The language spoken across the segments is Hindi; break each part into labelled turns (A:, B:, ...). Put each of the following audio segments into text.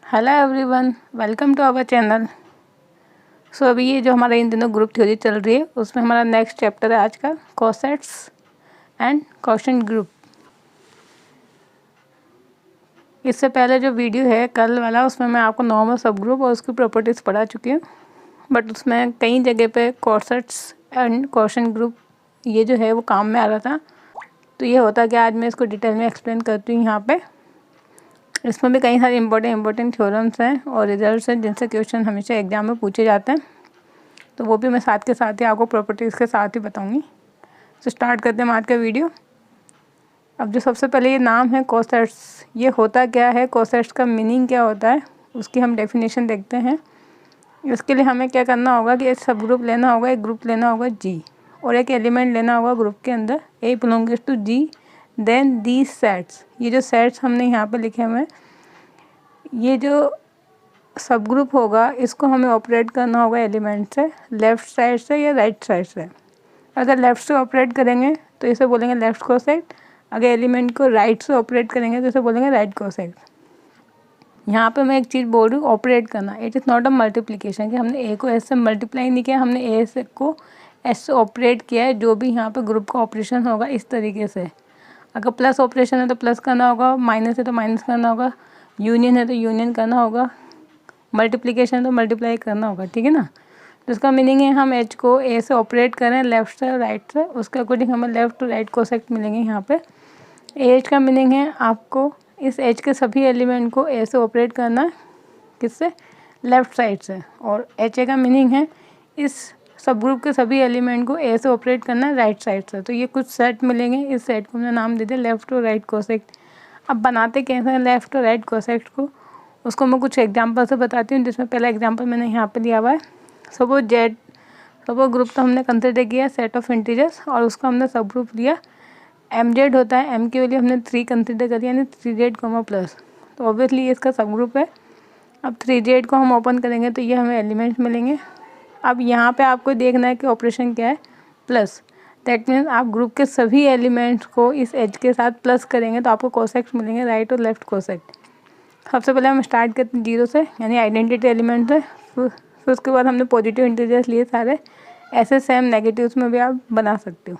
A: Hello everyone, welcome to our channel. So अभी ये जो हमारा इन दिनों ग्रुप थ्योरी चल रही है उसमें हमारा नेक्स्ट चैप्टर है आज का कोसेट्स एंड क्वोशिएंट ग्रुप। इससे पहले जो वीडियो है कल वाला उसमें मैं आपको नॉर्मल सब ग्रुप और उसकी प्रॉपर्टीज़ पढ़ा चुकी हूँ, बट उसमें कई जगह पे कोसेट्स एंड क्वोशिएंट ग्रुप ये जो है वो काम में आ रहा था। तो ये होता कि आज मैं इसको डिटेल में एक्सप्लेन करती हूँ यहाँ पे। इसमें भी कई सारे इंपॉर्टेंट थ्योरम्स हैं और रिजल्ट्स हैं जिनसे क्वेश्चन हमेशा एग्जाम में पूछे जाते हैं, तो वो भी मैं साथ के साथ ही आपको प्रॉपर्टीज़ के साथ ही बताऊंगी। तो स्टार्ट करते हैं आज का वीडियो। अब जो सबसे पहले ये नाम है कोसेट्स, ये होता क्या है, कोसेट्स का मीनिंग क्या होता है, उसकी हम डेफिनेशन देखते हैं। इसके लिए हमें क्या करना होगा कि एक सब ग्रुप लेना होगा, एक ग्रुप लेना होगा जी, और एक एलिमेंट लेना होगा ग्रुप के अंदर a belongs to G, then these sets. ये जो सेट्स हमने यहाँ पे लिखे हुए हैं, ये जो सब ग्रुप होगा इसको हमें ऑपरेट करना होगा एलिमेंट से, लेफ़्ट साइड से या राइट साइड से। अगर लेफ़्ट से ऑपरेट करेंगे तो इसे बोलेंगे लेफ़्ट कोसेट, अगर एलिमेंट को राइट से ऑपरेट करेंगे तो इसे बोलेंगे राइट कोसेट। यहाँ पे मैं एक चीज़ बोल रही हूँ, ऑपरेट करना। It is not a multiplication कि हमने ए को एस से मल्टीप्लाई नहीं किया, हमने ए से को एस से ऑपरेट किया है। जो भी यहाँ पे ग्रुप का ऑपरेशन होगा इस तरीके से, अगर प्लस ऑपरेशन है तो प्लस करना होगा, माइनस है तो माइनस करना होगा, यूनियन है तो यूनियन करना होगा, मल्टीप्लिकेशन तो मल्टीप्लाई करना होगा, ठीक है ना। तो इसका मीनिंग है हम एच को ए से ऑपरेट करें लेफ़्ट से राइट से, उसके अकॉर्डिंग हमें लेफ़्ट टू राइट कोसेक्ट मिलेंगे। यहाँ पे एच का मीनिंग है आपको इस एच के सभी एलिमेंट को ए से ऑपरेट करना है, किससे, लेफ़्ट साइड से। और एच ए का मीनिंग है इस सब ग्रुप के सभी एलिमेंट को ए से ऑपरेट करना है राइट साइड से। तो ये कुछ सेट मिलेंगे, इस सेट को हमने नाम दे दिया लेफ़्ट टू राइट कोसेक्ट। अब बनाते कैसे हैं लेफ़्ट टू राइट कोसेक्ट को, उसको मैं कुछ एग्जांपल से बताती हूँ, जिसमें पहला एग्जांपल मैंने यहाँ पे लिया हुआ है। सपोज ग्रुप तो हमने कंसिडर किया सेट ऑफ इंटीजर्स और उसका हमने सब ग्रुप लिया एम जेड होता है, एम की वैल्यू हमने 3 कंसिडर करी, यानी 3z, प्लस। तो ऑब्वियसली ये इसका सब ग्रुप है। अब 3z को हम ओपन करेंगे तो ये हमें एलिमेंट्स मिलेंगे। अब यहाँ पे आपको देखना है कि ऑपरेशन क्या है, प्लस। दैट मीन्स आप ग्रुप के सभी एलिमेंट्स को इस एज के साथ प्लस करेंगे तो आपको कोसेक्ट मिलेंगे, राइट और लेफ्ट कोसेक्ट। सबसे पहले हम स्टार्ट करते हैं 0 से, यानी आइडेंटिटी एलिमेंट से। फिर उसके बाद हमने पॉजिटिव इंटीजर्स लिए सारे, ऐसे सेम नेगेटिव्स में भी आप बना सकते हो।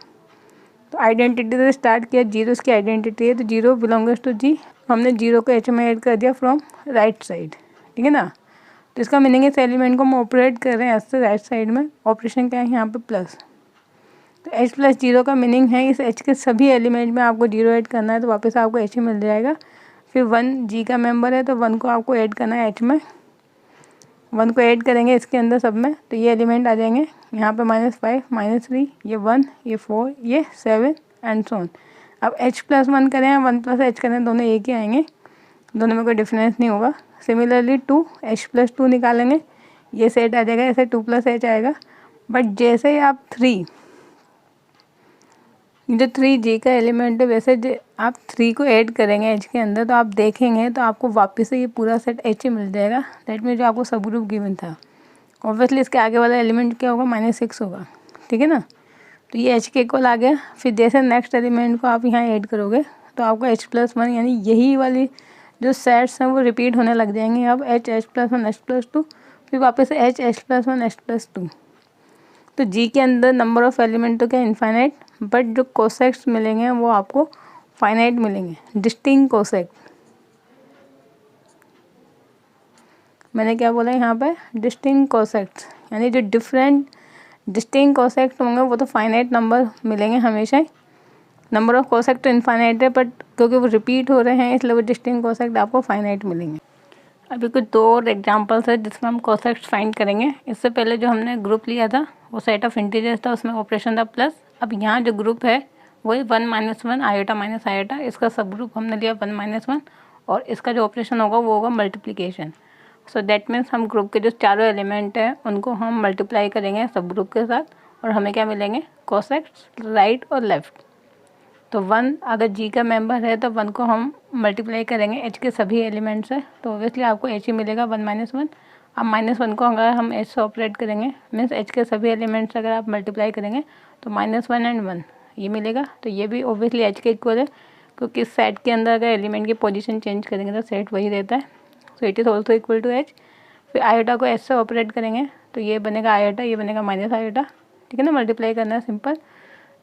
A: तो आइडेंटिटी से स्टार्ट किया, 0 इसकी आइडेंटिटी है, तो 0 बिलोंग्स टू जी। हमने 0 को एच में ऐड कर दिया फ्रॉम राइट साइड, ठीक है ना। तो इसका मीनिंग है इस एलिमेंट को हम ऑपरेट कर रहे हैं ऐसे राइट साइड में। ऑपरेशन क्या है यहाँ पे, प्लस। तो एच प्लस 0 का मीनिंग है इस एच के सभी एलिमेंट में आपको 0 ऐड करना है, तो वापस आपको एच ही मिल जाएगा। फिर 1 जी का मेंबर है तो 1 को आपको ऐड करना है एच में, 1 को ऐड करेंगे इसके अंदर सब में, तो ये एलिमेंट आ जाएंगे यहाँ पे -5, -3, ये 1, ये 4, ये 7 एंड सो ऑन। अब h प्लस 1 करें या 1 प्लस h करें, दोनों एक ही आएंगे, दोनों में कोई डिफरेंस नहीं होगा। सिमिलरली 2, h प्लस 2 निकालेंगे, ये सेट आ जाएगा, ऐसे 2 प्लस h आएगा। बट जैसे ही आप 3, जो 3g का एलिमेंट है, वैसे आप 3 को ऐड करेंगे h के अंदर तो आप देखेंगे तो आपको वापस से ये पूरा सेट h ही मिल जाएगा। दैट मीन जो आपको सब ग्रुप गिवन था, ऑब्वियसली इसके आगे वाला एलिमेंट क्या होगा, -6 होगा, ठीक है ना। तो ये h के इक्वल आ गया। फिर जैसे नेक्स्ट एलिमेंट को आप यहाँ ऐड करोगे तो आपको h प्लस 1, यानी यही वाली जो सेट्स हैं वो रिपीट होने लग जाएंगे। अब h प्लस 1 h प्लस 2, फिर वापस से h प्लस 1 h प्लस 2। तो जी के अंदर नंबर ऑफ़ एलिमेंट तो क्या इनफाइनाइट, बट जो कोसेक्ट्स मिलेंगे वो आपको फाइनाइट मिलेंगे, डिस्टिंक्ट कोसेक्ट। मैंने क्या बोला यहाँ पे, डिस्टिंक्ट कोसेक्ट्स, यानी जो डिस्टिंक्ट कोसेक्ट होंगे वो तो फाइनाइट नंबर मिलेंगे हमेशा ही। नंबर ऑफ कोसेक्ट तो इनफाइनाइट है, बट क्योंकि वो रिपीट हो रहे हैं इसलिए वो डिस्टिंक्ट कोसेक्ट आपको फाइनाइट मिलेंगे। अभी कुछ 2 और एग्जांपल्स है जिसमें हम कोसेक्ट फाइंड करेंगे। इससे पहले जो हमने ग्रुप लिया था वो सेट ऑफ इंटीजर्स था, उसमें ऑपरेशन था प्लस। अब यहाँ जो ग्रुप है वही 1 - 1 आयोटा माइनस आयोटा, इसका सब ग्रुप हमने लिया 1 - 1, और इसका जो ऑपरेशन होगा वो होगा मल्टीप्लिकेशन। सो दैट मीन्स हम ग्रुप के जो चारों एलिमेंट हैं उनको हम मल्टीप्लाई करेंगे सब ग्रुप के साथ, और हमें क्या मिलेंगे, कोसेक्ट्स राइट और लेफ्ट। तो 1 अगर जी का मेंबर है तो 1 को हम मल्टीप्लाई करेंगे एच के सभी एलिमेंट से, तो ऑब्वियसली आपको एच ही मिलेगा 1 - 1। अब -1 को अगर हम एच से ऑपरेट करेंगे, मीन्स एच के सभी एलिमेंट्स अगर आप मल्टीप्लाई करेंगे तो -1 एंड 1 ये मिलेगा। तो ये भी ऑब्वियसली एच के इक्वल है, क्योंकि सेट के अंदर अगर एलिमेंट की पोजीशन चेंज करेंगे तो सेट वही रहता है। So it is also equal to H. फिर आयोटा को एच से ऑपरेट करेंगे तो ये बनेगा आयोटा, ये बनेगा माइनस आयोटा, ठीक है ना। मल्टीप्लाई करना है सिंपल,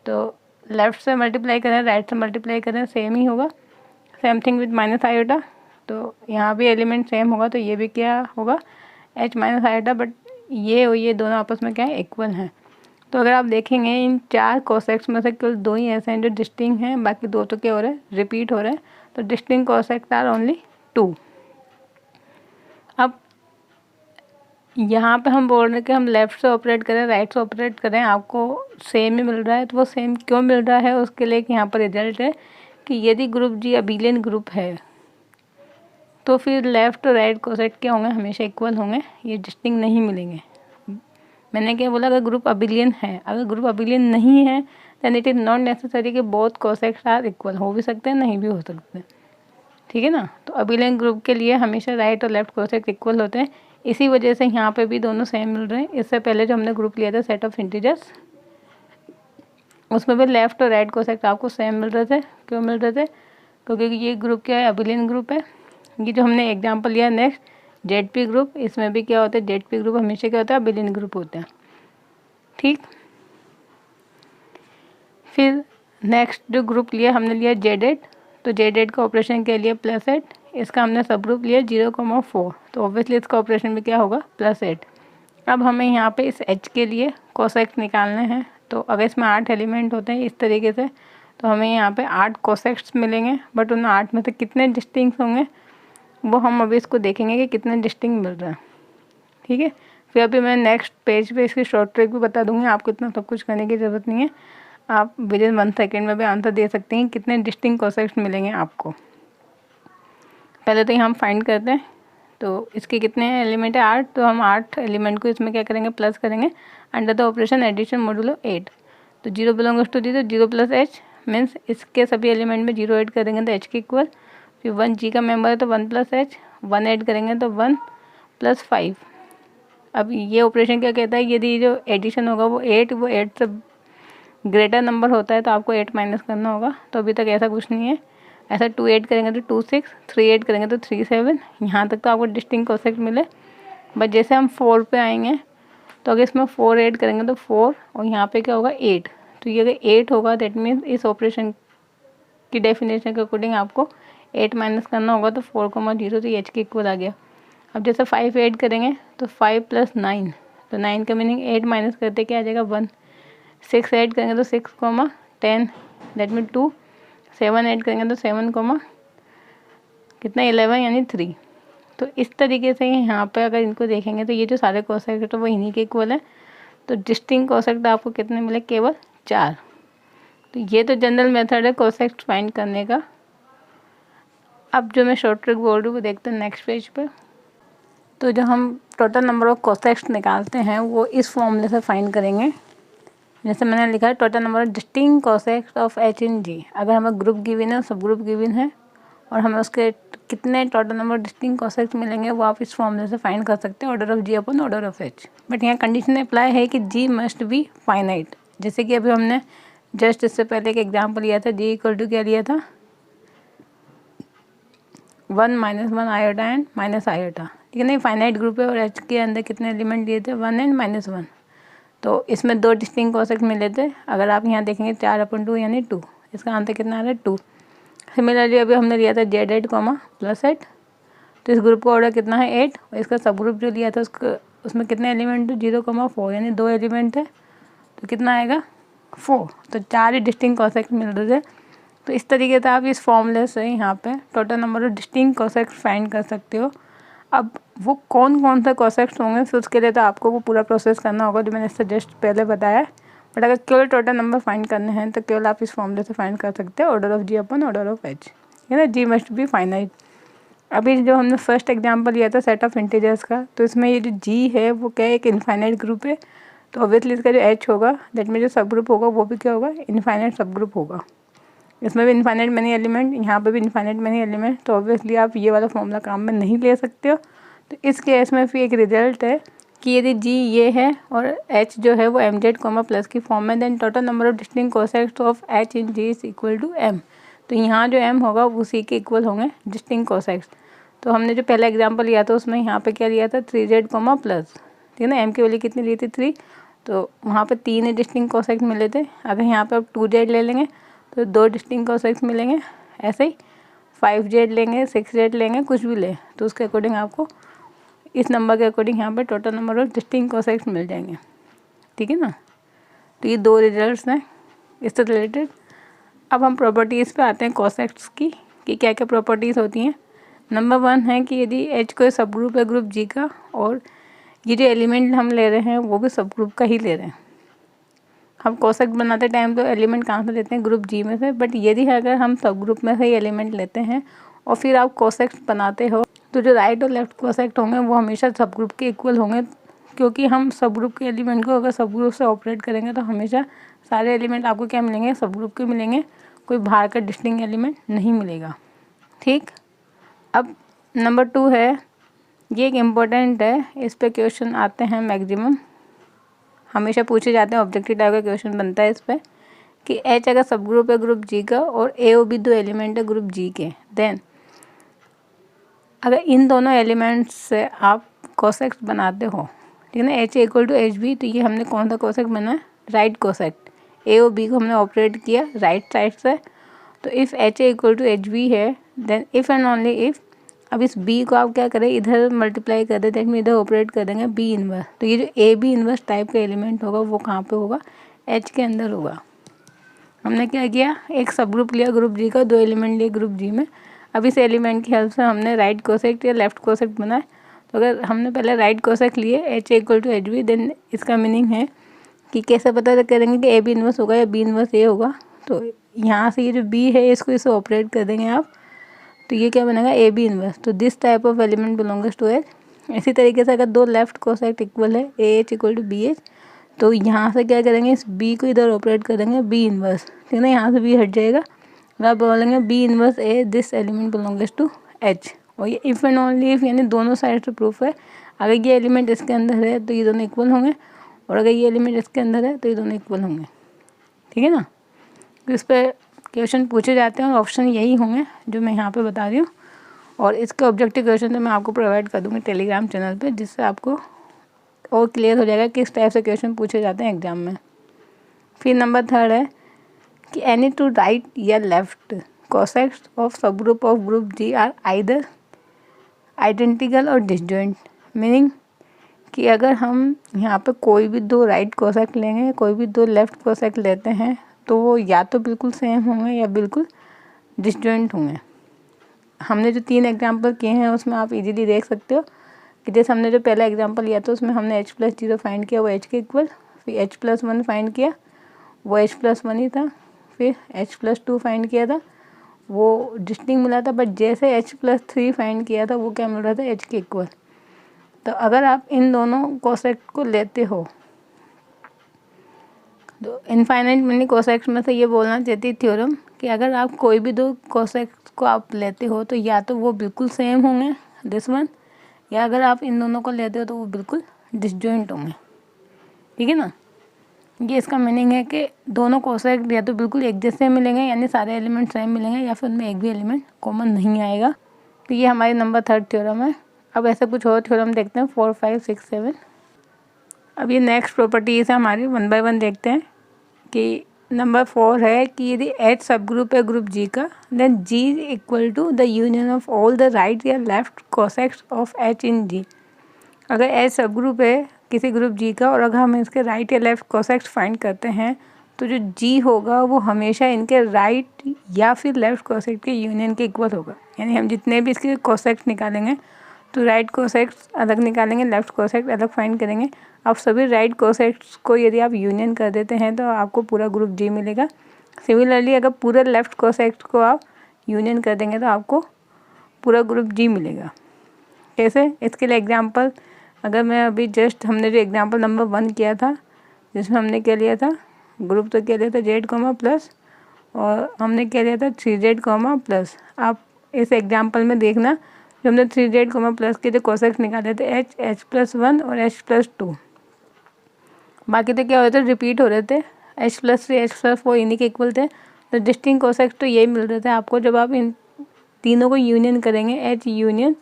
A: तो लेफ्ट से मल्टीप्लाई करें राइट से मल्टीप्लाई करें सेम ही होगा। Same thing with minus iota, तो यहाँ भी एलिमेंट सेम होगा तो ये भी क्या होगा एच माइनस आयोटा, बट ये और ये दोनों आपस में क्या है इक्वल हैं। तो अगर आप देखेंगे इन 4 कोसेक्स में से केवल 2 ही ऐसे हैं जो डिस्टिंक्ट हैं, बाकी 2 तो क्या हो रहे हैं रिपीट हो रहे हैं। तो डिस्टिंक्ट कोसेक्स आर ओनली 2। अब यहाँ पे हम बोल रहे हैं कि हम लेफ़्ट से ऑपरेट करें राइट से ऑपरेट करें आपको सेम ही मिल रहा है। तो वो सेम क्यों मिल रहा है उसके लिए यहाँ पर रिजल्ट है कि यदि ग्रुप जी अबिलियन ग्रुप है तो फिर लेफ़्ट और राइट कोसेट क्या होंगे हमेशा इक्वल होंगे, ये डिस्टिंक्ट नहीं मिलेंगे। मैंने क्या बोला, अगर ग्रुप अबिलियन है, अगर ग्रुप अबिलियन नहीं है then it is not necessary कि बोथ कोसेट्स आर इक्वल, हो भी सकते हैं नहीं भी हो सकते हैं, ठीक है ना। तो अबिलियन ग्रुप के लिए हमेशा राइट और लेफ्ट कोसेट इक्वल होते हैं, इसी वजह से यहाँ पे भी दोनों सेम मिल रहे हैं। इससे पहले जो हमने ग्रुप लिया था सेट ऑफ इंटीजर्स, उसमें भी लेफ्ट और राइट कोसेट आपको सेम मिल रहे थे। क्यों मिल रहे थे, क्योंकि ये ग्रुप क्या है अबिलियन ग्रुप है। ये जो हमने एग्जाम्पल लिया नेक्स्ट जेडपी ग्रुप, इसमें भी क्या होता है जेडपी ग्रुप हमेशा क्या होता है अबिलियन ग्रुप होते हैं, ठीक। फिर नेक्स्ट जो ग्रुप लिया हमने लिया जेड8, तो जेड8 का ऑपरेशन क्या लिया +8, इसका हमने सब ग्रुप लिया 0,4, तो ऑब्वियसली इसका ऑपरेशन भी क्या होगा +8। अब हमें यहाँ पे इस एच के लिए कोसेक्स निकालने हैं, तो अगर इसमें 8 एलिमेंट होते हैं इस तरीके से तो हमें यहाँ पे 8 कोसेक्स मिलेंगे, बट उन 8 में से कितने डिस्टिंक्ट होंगे वो हम अभी इसको देखेंगे कि कितने डिस्टिंक्ट मिल रहे हैं, ठीक है। फिर अभी मैं नेक्स्ट पेज पे इसकी शॉर्ट ट्रिक भी बता दूंगी, आपको इतना सब कुछ करने की ज़रूरत नहीं है, आप विद इन 1 सेकेंड में भी आंसर दे सकते हैं कितने डिस्टिंक्ट कोसेक्स मिलेंगे आपको। पहले तो ये हम फाइंड करते हैं, तो इसके कितने एलिमेंट है 8, तो हम 8 एलिमेंट को इसमें क्या करेंगे प्लस करेंगे under the operation addition modulo 8। तो 0 belongs to 0, 0 plus H means इसके सभी एलिमेंट में 0 ऐड करेंगे तो एच के इक्वल। फिर 1 जी का मेंबर है तो 1 प्लस एच, 1 ऐड करेंगे तो 1 + 5। अब ये ऑपरेशन क्या कहता है, यदि जो एडिशन होगा वो 8 से ग्रेटर नंबर होता है तो आपको 8 माइनस करना होगा। तो अभी तक ऐसा कुछ नहीं है, ऐसा 2 ऐड करेंगे तो 2 6, 3 ऐड करेंगे तो 3 7, यहाँ तक तो आपको डिस्टिंक्ट कोसेक्ट मिले। बट जैसे हम 4 पे आएंगे तो अगर इसमें 4 ऐड करेंगे तो 4 और यहाँ पे क्या होगा 8, तो ये अगर 8 होगा दैट मीन्स इस ऑपरेशन की डेफिनेशन के अकॉर्डिंग आपको 8 माइनस करना होगा, तो 4,0 तो एच के इक्वल आ गया। अब जैसे 5 ऐड करेंगे तो 5 + 9, तो 9 का मीनिंग 8 माइनस करते क्या आ जाएगा 1। 6 ऐड करेंगे तो 6,10 दैट मीन 2। 7 ऐड करेंगे तो 7, कितना 11 यानी 3। तो इस तरीके से यहाँ पे अगर इनको देखेंगे तो ये जो सारे कोसेक्ट तो वो इन्हीं के इक्वल है। तो डिस्टिंक्ट कोसेक्ट आपको कितने मिले, केवल 4। तो ये तो जनरल मेथड है कोसेक्ट फाइंड करने का। अब जो मैं शॉर्ट ट्रिक बोल रही हूँ वो देखते हैं नेक्स्ट पेज पे। तो जो हम टोटल नंबर ऑफ कोसेक्ट्स निकालते हैं वो इस फॉर्मूले से फाइंड करेंगे। जैसे मैंने लिखा है total number of distinct cosets of H in G. अगर हमें ग्रुप गिवन है सब ग्रुप गिवन है और हमें उसके कितने टोटल नंबर डिस्टिंक्ट कोसेक्ट्स मिलेंगे वो आप इस फॉर्मूले से फाइंड कर सकते हैं, order of G upon order of H. But यहाँ कंडीशन अप्लाई है कि जी मस्ट बी फाइनाइट। जैसे कि अभी हमने जस्ट इससे पहले एक एग्जाम्पल लिया था, जी इक्वल टू क्या लिया था 1 - 1 आयोटा एंड माइनस आयोटा, ठीक है ना। फाइनाइट ग्रुप है और एच के अंदर कितने एलिमेंट दिए थे 1 एंड -1। तो इसमें 2 डिस्टिंक्ट कोसेक्ट मिले थे। अगर आप यहाँ देखेंगे 4/2 यानी 2, इसका आंसर कितना आ रहा है 2। सिमिलरली अभी हमने लिया था Z8, +8, तो इस ग्रुप का ऑर्डर कितना है 8 और इसका सब ग्रुप जो लिया था उसमें कितने एलिमेंट थे 0,4 यानी 2 एलिमेंट थे, तो कितना आएगा 4। तो 4 ही डिस्टिंक्ट कोसेक्ट मिल रहे थे। तो इस तरीके से आप इस फॉर्मूले से यहाँ पे total number of distinct coset find कर सकते हो। अब वो कौन कौन से कोसेक्ट्स होंगे फिर उसके लिए तो आपको वो पूरा प्रोसेस करना होगा जो मैंने इससे जस्ट पहले बताया। बट अगर केवल टोटल नंबर फाइंड करने हैं तो केवल आप इस फॉर्मूले से फाइंड कर सकते हो, order of G upon order of H, है ना। G must be finite. अभी जो हमने फर्स्ट एग्जांपल लिया था सेट ऑफ इंटीजर्स का, तो इसमें ये जो जी है वो क्या है एक इनफाइनाइट ग्रुप है। तो ऑब्वियसली इसका जो एच होगा दैट में जो सब ग्रुप होगा वो भी क्या होगा इनफाइनाइट सब ग्रुप होगा। इसमें भी इनफाइनाइट मैनी एलिमेंट, यहाँ पे भी इनफाइनाइट मैनी एलिमेंट। तो ऑब्वियसली आप ये वाला फॉर्मूला काम में नहीं ले सकते हो। तो इस केस में फिर एक रिजल्ट है कि यदि जी ये है और एच जो है वो mz, प्लस की फॉर्म में, then total number of distinct cosets of H in G is equal to m। तो यहाँ जो m होगा उसी के इक्वल होंगे डिस्टिंक्ट कोसेक्ट्स। तो हमने जो पहला एग्जांपल लिया था उसमें यहाँ पे क्या लिया था 3z कॉमा प्लस, ठीक है ना। m की वैल्यू कितनी ली थी 3, तो वहाँ पे 3 डिस्टिंक्ट कोसेक्ट मिले थे। अगर यहाँ पे आप 2z ले लेंगे तो 2 डिस्टिंक्ट कोसेक्ट मिलेंगे। ऐसे ही 5z लेंगे, 6z लेंगे, कुछ भी ले तो उसके अकॉर्डिंग आपको इस नंबर के अकॉर्डिंग यहाँ पे टोटल नंबर ऑफ डिस्टिंक्ट कोसेक्ट मिल जाएंगे, ठीक है ना। तो ये 2 रिजल्ट्स हैं इससे रिलेटेड। अब हम प्रॉपर्टीज़ पे आते हैं कोसेक्ट्स की कि क्या क्या प्रॉपर्टीज़ होती हैं। नंबर 1 है कि यदि H कोई सब ग्रुप है ग्रुप G का और ये जो एलिमेंट हम ले रहे हैं वो भी सब ग्रुप का ही ले रहे हैं। हम कोसेक्ट बनाते टाइम तो एलिमेंट कहाँ से लेते हैं ग्रुप G में से, बट यदि अगर हम सब ग्रुप में से ही एलिमेंट लेते हैं और फिर आप कोसेक्ट बनाते हो तो जो राइट और लेफ्ट कोसेक्ट होंगे वो हमेशा सब ग्रुप के इक्वल होंगे, क्योंकि हम सब ग्रुप के एलिमेंट को अगर सब ग्रुप से ऑपरेट करेंगे तो हमेशा सारे एलिमेंट आपको क्या मिलेंगे, सब ग्रुप के मिलेंगे, कोई बाहर का डिस्टिंक्ट एलिमेंट नहीं मिलेगा, ठीक। अब नंबर 2 है, ये एक इम्पोर्टेंट है, इस पे क्वेश्चन आते हैं मैक्सिमम, हमेशा पूछे जाते हैं, ऑब्जेक्टिव टाइप का क्वेश्चन बनता है इस पर कि H अगर सब ग्रुप है ग्रुप G का और A और B 2 एलिमेंट है ग्रुप G के, देन अगर इन दोनों एलिमेंट्स से आप कोसेक्ट बनाते हो, ठीक है ना, H equal to H B, तो ये हमने कौन सा कोसेक्ट बनाया, राइट कोसेक्ट। A और B को हमने ऑपरेट किया राइट साइड से, तो if H equal to H b है then if and only if, अब इस B को आप क्या करें, इधर मल्टीप्लाई कर दें, दैट मीन इधर ऑपरेट कर देंगे B इनवर्स, तो ये जो A B इनवर्स टाइप का एलिमेंट होगा वो कहाँ पे होगा, H के अंदर होगा। हमने क्या किया, एक सब ग्रुप लिया ग्रुप G का, 2 एलिमेंट लिए ग्रुप G में, अब इस एलिमेंट की हेल्प से हमने राइट कोसेक्ट या लेफ्ट कोसेक्ट बनाए। तो अगर हमने पहले राइट कोसेक्ट लिए H equal to H B, then इसका मीनिंग है कि कैसे पता करेंगे कि A B इनवर्स होगा या B इनवर्स A होगा, तो यहाँ से ये जो B है इसको इसे ऑपरेट कर देंगे आप, तो ये क्या बनेगा A B इनवर्स, तो this type of element belongs to H। इसी तरीके से अगर 2 लेफ्ट कोसेक्ट इक्वल है AH इक्वल टू BH, तो यहाँ से क्या करेंगे, इस B को इधर ऑपरेट कर देंगे B इनवर्स, ठीक है ना, यहाँ से B हट जाएगा और आप बोलेंगे B inverse A this element belongs to H। और ये इफ़ एंड ओनली इफ़, यानी दोनों साइड से प्रूफ है, अगर ये एलिमेंट इसके अंदर है तो ये दोनों इक्वल होंगे, और अगर ये एलिमेंट इसके अंदर है तो ये दोनों इक्वल होंगे, ठीक है ना। तो इस पर क्वेश्चन पूछे जाते हैं और ऑप्शन यही होंगे जो मैं यहाँ पे बता रही हूँ, और इसके ऑब्जेक्टिव क्वेश्चन तो मैं आपको प्रोवाइड कर दूँगी टेलीग्राम चैनल पे, जिससे आपको और क्लियर हो जाएगा किस टाइप से क्वेश्चन पूछे जाते हैं एग्जाम में। फिर नंबर 3 है कि एनी टू राइट या left cosets of subgroup of group G are either identical और डिसजॉइंट, मीनिंग कि अगर हम यहाँ पे कोई भी 2 राइट कोसेक्ट लेंगे, कोई भी 2 लेफ्ट कोसेक्ट लेते हैं तो वो या तो बिल्कुल सेम होंगे या बिल्कुल डिसजॉइंट होंगे। हमने जो 3 एग्जांपल किए हैं उसमें आप इजीली देख सकते हो कि जैसे हमने जो पहला एग्जांपल लिया था उसमें हमने H प्लस 0 फाइंड किया, वो H के इक्वल, फिर H प्लस 1 फाइंड किया, वो H प्लस 1 ही था, फिर H प्लस 2 फाइंड किया था, वो डिस्टिंक्ट मिला था, बट जैसे H प्लस 3 फाइंड किया था वो क्या मिल रहा था, H के इक्वल। तो अगर आप इन दोनों कोसेक्ट को लेते हो तो इनफाइनाइट मेनी कोसेक्ट में से ये बोलना चाहती थ्योरम कि अगर आप कोई भी 2 कोसेक्ट को आप लेते हो तो या तो वो बिल्कुल सेम होंगे दिस वन, या अगर आप इन दोनों को लेते हो तो वो बिल्कुल डिसजॉइंट होंगे, ठीक है ना। ये इसका मीनिंग है कि दोनों कोसेक्ट या तो बिल्कुल एक जैसे मिलेंगे, यानी सारे एलिमेंट सेम मिलेंगे, या फिर उनमें एक भी एलिमेंट कॉमन नहीं आएगा। तो ये हमारी नंबर 3 थ्योरम है। अब ऐसे कुछ और थ्योरम देखते हैं 4, 5, 6, 7। अब ये नेक्स्ट प्रॉपर्टीज़ है हमारी, 1 बाय 1 देखते हैं कि नंबर 4 है कि यदि H सब ग्रुप है ग्रुप G का, then G equal to the union of all the right या left cosets of H in G। अगर H सब ग्रुप है किसी ग्रुप G का और अगर हम इसके राइट या लेफ्ट कोसेक्ट्स फाइंड करते हैं तो जो G होगा वो हमेशा इनके राइट या फिर लेफ्ट कोसेक्ट के यूनियन के इक्वल होगा। यानी हम जितने भी इसके कोसेक्ट निकालेंगे तो राइट कोसेक्ट अलग निकालेंगे, लेफ्ट कोसेक्ट अलग फाइंड करेंगे। अब सभी राइट कोसेक्ट्स को यदि आप यूनियन कर देते हैं तो आपको पूरा ग्रुप G मिलेगा। सिमिलरली अगर पूरे लेफ्ट कोसेक्ट को आप यूनियन कर देंगे तो आपको पूरा ग्रुप G मिलेगा। कैसे, इसके लिए एग्जांपल अगर मैं अभी जस्ट हमने जो एग्जांपल नंबर 1 किया था जिसमें हमने क्या लिया था, ग्रुप तो क्या लिया था Z कॉमा प्लस, और हमने क्या लिया था 3Z कॉमा प्लस। आप इस एग्जांपल में देखना जो हमने 3Z कॉमा प्लस के जो कोसेक्ट निकाले थे H, H प्लस 1 और H प्लस 2, बाकी तो क्या हो रहे थे, रिपीट हो रहे थे, H प्लस 3, H प्लस 4 इन्हीं के इक्वल थे। तो डिस्टिंक्ट कोसेक्ट तो यही मिल रहे थे आपको जब आप इन तीनों को यूनियन करेंगे, H union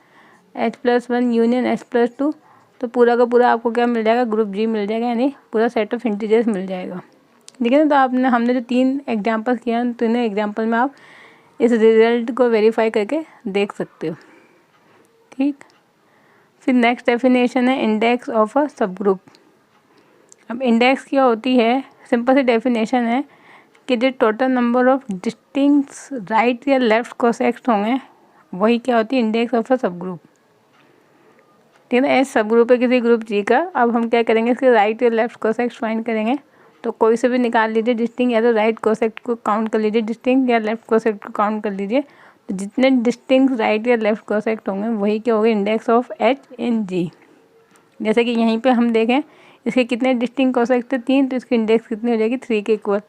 A: H+1 union H+2, तो पूरा का पूरा आपको क्या मिल जाएगा, ग्रुप जी मिल जाएगा, यानी पूरा सेट ऑफ इंटीजर्स मिल जाएगा। ठीक है ना। तो हमने जो 3 एग्जाम्पल किया हैं, तीनों एग्जाम्पल में आप इस रिजल्ट को वेरीफाई करके देख सकते हो। ठीक। फिर नेक्स्ट डेफिनेशन है index of a subgroup. अब इंडेक्स क्या होती है, सिंपल सी डेफिनेशन है कि जो टोटल नंबर ऑफ डिस्टिंक्ट्स राइट या लेफ्ट कोसेक्ट्स होंगे वही क्या होती है, इंडेक्स ऑफ अ सब ग्रुप। ठीक है ना। एस सब ग्रुप है किसी ग्रुप जी का। अब हम क्या करेंगे, इसके राइट या लेफ्ट कोसेक्ट्स फाइंड करेंगे। तो कोई से भी निकाल लीजिए डिस्टिंक्ट, या तो राइट कोसेक्ट को काउंट कर लीजिए डिस्टिंक्ट, या लेफ्ट कोसेक्ट को काउंट कर लीजिए। तो जितने डिस्टिंक्ट राइट या लेफ्ट कोसेक्ट होंगे वही क्या होगा, इंडेक्स ऑफ एच इन जी। जैसे कि यहीं पे हम देखें इसके कितने डिस्टिंक्ट कोसेक्ट थे, 3, तो इसकी इंडेक्स कितनी हो जाएगी, 3 के इक्वल।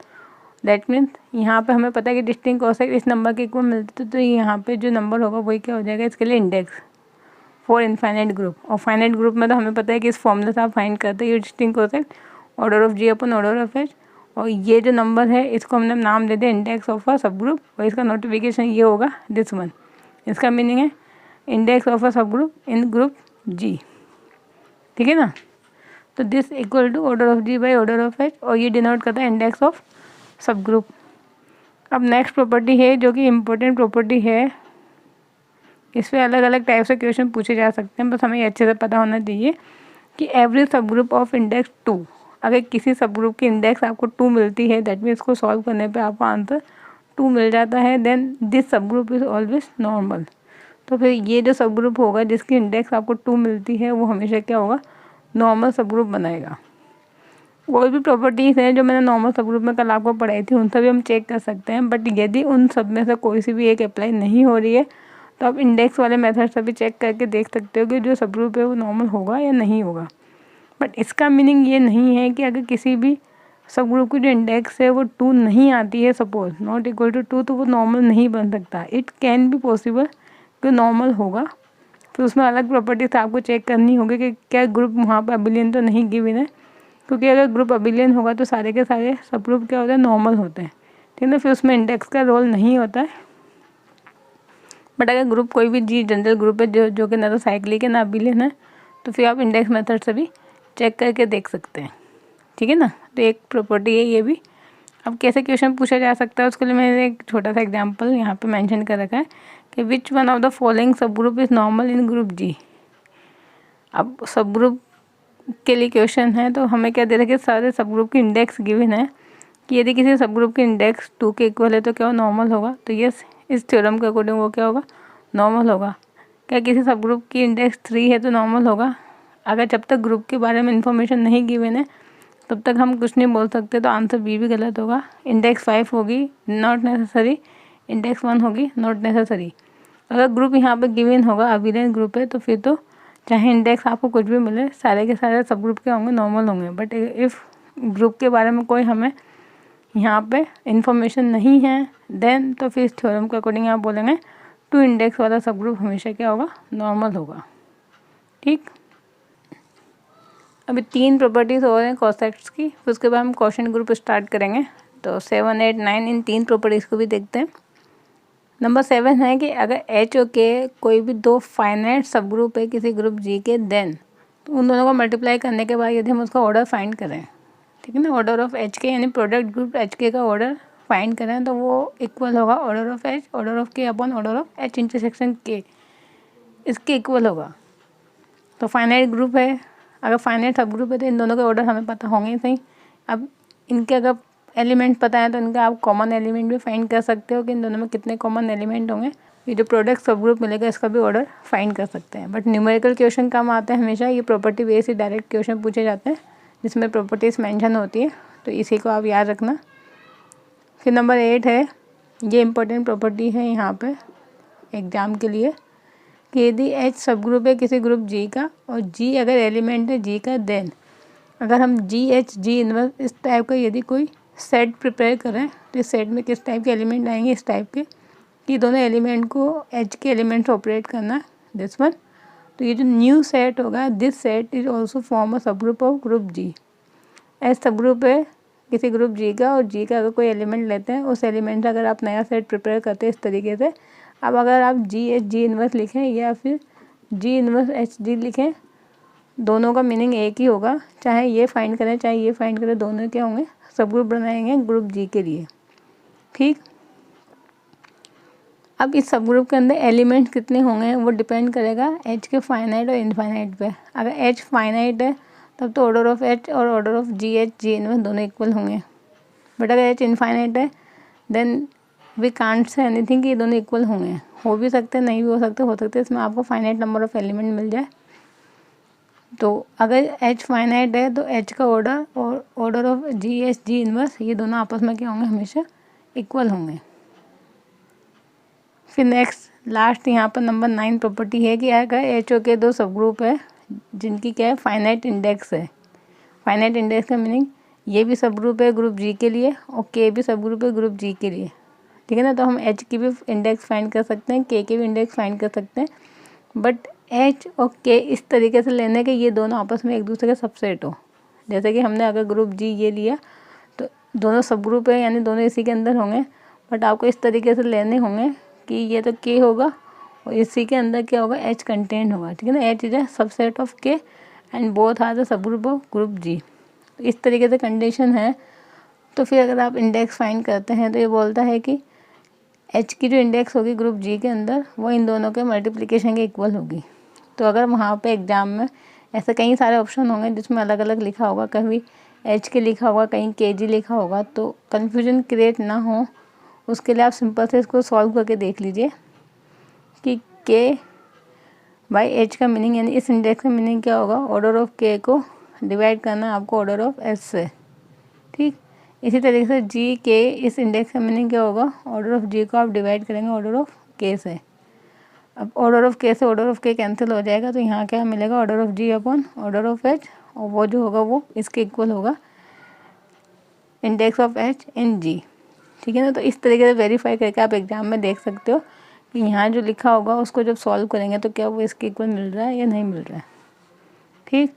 A: दैट मीन्स यहाँ पे हमें पता है कि डिस्टिंक्ट कोसेक्ट इस नंबर के इक्वल मिलते, तो यहाँ पे जो नंबर होगा वही क्या हो जाएगा इसके लिए इंडेक्स फॉर इनफाइनाइट ग्रुप। और फाइनाइट ग्रुप में तो हमें पता है कि इस फॉर्मूले से आप फाइंड करते हैं ये distinct coset order of G upon order of H. और ये जो नंबर है इसको हमने नाम दे दिया इंडेक्स ऑफ अ सब ग्रुप, और इसका नोटिफिकेशन ये होगा दिस वन। इसका मीनिंग है index of a subgroup in group G. ठीक है ना। तो this equal to order of G by order of H, और ये डिनोट करता है इंडेक्स ऑफ सब ग्रुप। अब नेक्स्ट प्रॉपर्टी है जो कि इम्पोर्टेंट प्रॉपर्टी है, इस पर अलग अलग टाइप से क्वेश्चन पूछे जा सकते हैं, बस हमें ये अच्छे से पता होना चाहिए कि एवरी सब ग्रुप ऑफ इंडेक्स 2, अगर किसी सब ग्रुप की इंडेक्स आपको 2 मिलती है, दैट मीन्स इसको सॉल्व करने पे आपको आंसर 2 मिल जाता है, देन दिस सब ग्रुप इज़ ऑलवेज नॉर्मल। तो फिर ये जो सब ग्रुप होगा जिसकी इंडेक्स आपको 2 मिलती है वो हमेशा क्या होगा, नॉर्मल सब ग्रुप बनाएगा। और भी प्रॉपर्टीज़ हैं जो मैंने नॉर्मल सब ग्रुप में कल आपको पढ़ाई थी, उन भी हम चेक कर सकते हैं, बट यदि उन सब में से कोई सी भी एक अप्लाई नहीं हो रही है तो आप इंडेक्स वाले मेथड से भी चेक करके देख सकते हो कि जो सब ग्रुप है वो नॉर्मल होगा या नहीं होगा। बट इसका मीनिंग ये नहीं है कि अगर किसी भी सब ग्रुप की जो इंडेक्स है वो 2 नहीं आती है, सपोज नॉट इक्वल टू 2, तो वो नॉर्मल नहीं बन सकता। इट कैन बी पॉसिबल कि नॉर्मल होगा। फिर उसमें अलग प्रॉपर्टीज आपको चेक करनी होगी कि क्या ग्रुप वहाँ पर अबिलियन तो नहीं गिवन है, क्योंकि अगर ग्रुप अबिलियन होगा तो सारे के सारे सब ग्रुप क्या होते हैं, नॉर्मल होते हैं। ठीक है, फिर उसमें इंडेक्स का रोल नहीं होता है। बट अगर ग्रुप कोई भी जी जनरल ग्रुप है जो कि ना तो साइक्लिक है ना अबिलियन है, तो फिर आप इंडेक्स मेथड से भी चेक करके देख सकते हैं। ठीक है ना। तो एक प्रॉपर्टी है ये भी। अब कैसे क्वेश्चन पूछा जा सकता है उसके लिए मैंने एक छोटा सा एग्जांपल यहाँ पे मेंशन कर रखा है कि which one of the following subgroup is normal in group G. अब सब ग्रुप के लिए क्वेश्चन है तो हमें क्या दे रखा है, सारे सब ग्रुप की इंडेक्स गिवन है कि यदि किसी सब ग्रुप की इंडेक्स 2 के इक्वल है तो क्या नॉर्मल होगा। तो यस, इस थ्योरम के अकॉर्डिंग वो क्या होगा, नॉर्मल होगा। क्या किसी सब ग्रुप की इंडेक्स 3 है तो नॉर्मल होगा। अगर जब तक ग्रुप के बारे में इन्फॉर्मेशन नहीं गिवन है तब तक हम कुछ नहीं बोल सकते, तो आंसर बी भी गलत होगा। इंडेक्स 5 होगी, नॉट नेसेसरी। इंडेक्स 1 होगी, नॉट नेसेसरी। अगर ग्रुप यहाँ पे गिवन होगा, अबिलियन ग्रुप है, तो फिर तो चाहे इंडेक्स आपको कुछ भी मिले, सारे के सारे सब ग्रुप के होंगे, नॉर्मल होंगे। बट इफ़ ग्रुप के बारे में कोई हमें यहाँ पे इन्फॉर्मेशन नहीं है देन तो फिर इस थ्योरम के अकॉर्डिंग आप बोलेंगे 2 इंडेक्स वाला सब ग्रुप हमेशा क्या होगा, नॉर्मल होगा। ठीक। अभी 3 प्रॉपर्टीज़ हो रहे हैं कोसेक्ट्स की, फिर उसके बाद हम क्वेश्चन ग्रुप स्टार्ट करेंगे। तो 7, 8, 9 इन 3 प्रॉपर्टीज़ को भी देखते हैं। नंबर 7 है कि अगर एच ओ के कोई भी 2 फाइनाइट सब ग्रुप है किसी ग्रुप जी के, देन तो उन दोनों को मल्टीप्लाई करने के बाद यदि हम उसका ऑर्डर फाइंड करें, ठीक है ना, ऑर्डर ऑफ एच के यानी प्रोडक्ट ग्रुप एच के का ऑर्डर फाइंड करें तो वो इक्वल होगा order of H order of K upon order of H intersection K, इसके इक्वल होगा। तो फाइनाइट ग्रुप है, अगर फाइनाइट सब ग्रुप है तो इन दोनों के ऑर्डर हमें पता होंगे ही सही। अब इनके अगर एलिमेंट पता है तो इनका आप कॉमन एलिमेंट भी फाइंड कर सकते हो कि इन दोनों में कितने कॉमन एलिमेंट होंगे। ये जो प्रोडक्ट सब ग्रुप मिलेगा इसका भी ऑर्डर फाइंड कर सकते हैं। बट न्यूमेरिकल क्वेश्चन कम आते हैं हमेशा, ये प्रॉपर्टी बेस ही डायरेक्ट क्वेश्चन पूछे जाते हैं जिसमें प्रॉपर्टीज़ मेंशन होती है, तो इसी को आप याद रखना। फिर नंबर 8 है, ये इंपॉर्टेंट प्रॉपर्टी है यहाँ पे एग्ज़ाम के लिए कि यदि एच सब ग्रुप है किसी ग्रुप जी का और जी अगर एलिमेंट है जी का, देन अगर हम जी एच जी इनवर्स इस टाइप का यदि कोई सेट प्रिपेयर करें तो इस सेट में किस टाइप के एलिमेंट आएंगे, इस टाइप के कि दोनों एलिमेंट को एच के एलिमेंट से ऑपरेट करना है, दिस वन। तो ये जो न्यू सेट होगा, this set is also form a subgroup of group G. H सब ग्रुप है किसी ग्रुप जी का और जी का अगर कोई एलिमेंट लेते हैं, उस एलिमेंट से अगर आप नया सेट प्रिपेयर करते हैं इस तरीके से, अब अगर आप जी एच जी इनवर्स लिखें या फिर जी इनवर्स एच जी लिखें, दोनों का मीनिंग एक ही होगा, चाहे ये फाइंड करें चाहे ये फाइंड करें, दोनों क्या होंगे, सब ग्रुप बनाएंगे ग्रुप जी के लिए। ठीक, अब इस सब ग्रुप के अंदर एलिमेंट कितने होंगे वो डिपेंड करेगा एच के फाइनाइट और इनफाइनाइट पे। अगर एच फाइनाइट है तब तो ऑर्डर ऑफ एच और order of G H G inverse दोनों इक्वल होंगे, बट अगर एच इनफाइनाइट है then we can't say anything कि ये दोनों इक्वल होंगे। हो भी सकते हैं, नहीं भी हो सकते इसमें आपको फाइनाइट नंबर ऑफ एलिमेंट मिल जाए। तो अगर एच फाइनाइट है तो एच का ऑर्डर और order of G H G inverse ये दोनों आपस में क्या होंगे, हमेशा इक्वल होंगे। फिर नेक्स्ट लास्ट यहाँ पर नंबर 9 प्रॉपर्टी है कि अगर एच ओ के दो सब ग्रुप है जिनकी क्या है, फाइनाइट इंडेक्स है। फाइनाइट इंडेक्स का मीनिंग ये भी सब ग्रुप है ग्रुप जी के लिए और के भी सब ग्रुप है ग्रुप जी के लिए। ठीक है ना, तो हम एच की भी इंडेक्स फाइंड कर सकते हैं, के भी इंडेक्स फाइंड कर सकते हैं, बट एच और के इस तरीके से लेने के ये दोनों आपस में एक दूसरे का सबसेट हो। जैसे कि हमने अगर ग्रुप जी ये लिया तो दोनों सब ग्रुप है यानी दोनों इसी के अंदर होंगे, बट आपको इस तरीके से लेने होंगे कि ये तो के होगा और इसी के अंदर क्या होगा, एच कंटेंट होगा। ठीक है ना, H is a subset of K and both are the subgroup of group G. इस तरीके से कंडीशन है। तो फिर अगर आप इंडेक्स फाइंड करते हैं तो ये बोलता है कि एच की जो इंडेक्स होगी ग्रुप जी के अंदर वो इन दोनों के मल्टीप्लिकेशन के इक्वल होगी। तो अगर वहाँ पे एग्ज़ाम में ऐसे कई सारे ऑप्शन होंगे जिसमें अलग अलग लिखा होगा, कभी एच के लिखा होगा कहीं के जी लिखा होगा, तो कन्फ्यूजन क्रिएट ना हो उसके लिए आप सिंपल से इसको सॉल्व करके देख लीजिए कि के बाई एच का मीनिंग यानी इस इंडेक्स का मीनिंग क्या होगा, ऑर्डर ऑफ के को डिवाइड करना है आपको ऑर्डर ऑफ एच से। ठीक, इसी तरीके से जी के इस इंडेक्स का मीनिंग क्या होगा, ऑर्डर ऑफ जी को आप डिवाइड करेंगे ऑर्डर ऑफ के से। अब ऑर्डर ऑफ के से ऑर्डर ऑफ के कैंसिल हो जाएगा तो यहाँ क्या मिलेगा, order of G upon order of H, और वो जो होगा वो इसके इक्वल होगा index of H in G. ठीक है ना, तो इस तरीके से वेरीफाई करके आप एग्जाम में देख सकते हो कि यहाँ जो लिखा होगा उसको जब सॉल्व करेंगे तो क्या वो इसके इक्वल मिल रहा है या नहीं मिल रहा है। ठीक,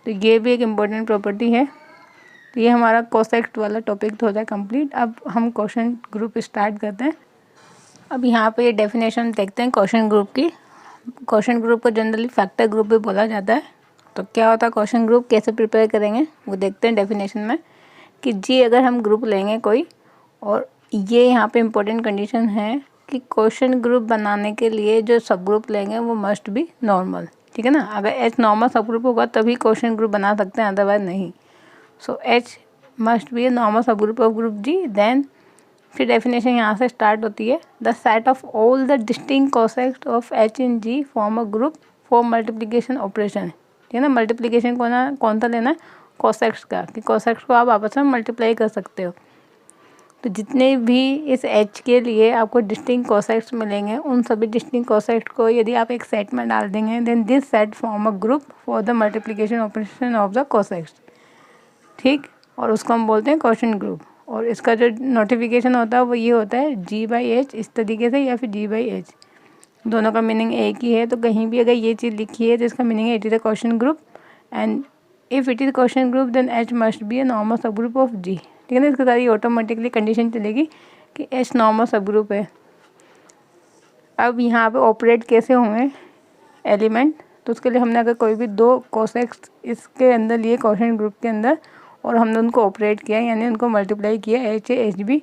A: तो ये भी एक इम्पोर्टेंट प्रॉपर्टी है। तो ये हमारा कोसेक्ट वाला टॉपिक तो हो जाए कंप्लीट। अब हम क्वेश्चन ग्रुप स्टार्ट करते हैं। अब यहाँ पे ये डेफिनेशन देखते हैं क्वेश्चन ग्रुप की। क्वेश्चन ग्रुप को जनरली फैक्टर ग्रुप भी बोला जाता है। तो क्या होता है क्वेश्चन ग्रुप, कैसे प्रिपेयर करेंगे वो देखते हैं डेफिनेशन में कि जी अगर हम ग्रुप लेंगे कोई, और ये यहाँ पे इम्पोर्टेंट कंडीशन है कि क्वेश्चन ग्रुप बनाने के लिए जो सब ग्रुप लेंगे वो मस्ट बी नॉर्मल। ठीक है ना, अगर एच नॉर्मल सब ग्रुप होगा तभी क्वेश्चन ग्रुप बना सकते हैं, अदरवाइज नहीं। So H must be a normal subgroup of group G. Then फिर डेफिनेशन यहाँ से स्टार्ट होती है, the set of all the distinct coset of H in G form a group for multiplication operation. ठीक है ना, मल्टीप्लिकेशन कौन सा लेना है, कोसेक्ट्स का, कि कोसेक्ट्स को आप आपस में मल्टीप्लाई कर सकते हो। तो जितने भी इस एच के लिए आपको डिस्टिंक्ट कोसेक्ट्स मिलेंगे उन सभी डिस्टिंक्ट कोसेक्ट को यदि आप एक सेट में डाल देंगे then this set form a group for the multiplication operation of the cosets. ठीक, और उसको हम बोलते हैं क्वेश्चन ग्रुप। और इसका जो नोटिफिकेशन होता है वो ये होता है जी बाई एच इस तरीके से, या फिर जी बाई एच, दोनों का मीनिंग एक ही है। तो कहीं भी अगर ये चीज़ लिखी है तो इसका मीनिंग है it is a quotient group, and if it is quotient group then H must be a normal subgroup of G. ठीक है ना, इसके साथ ये ऑटोमेटिकली कंडीशन चलेगी कि एच नॉर्मल सब ग्रुप है। अब यहाँ पे ऑपरेट कैसे होंगे एलिमेंट, तो उसके लिए हमने अगर कोई भी दो कोसेक्ट्स इसके अंदर लिए क्वेश्चन ग्रुप के अंदर और हमने उनको ऑपरेट किया यानी उनको मल्टीप्लाई किया एच ए एच बी,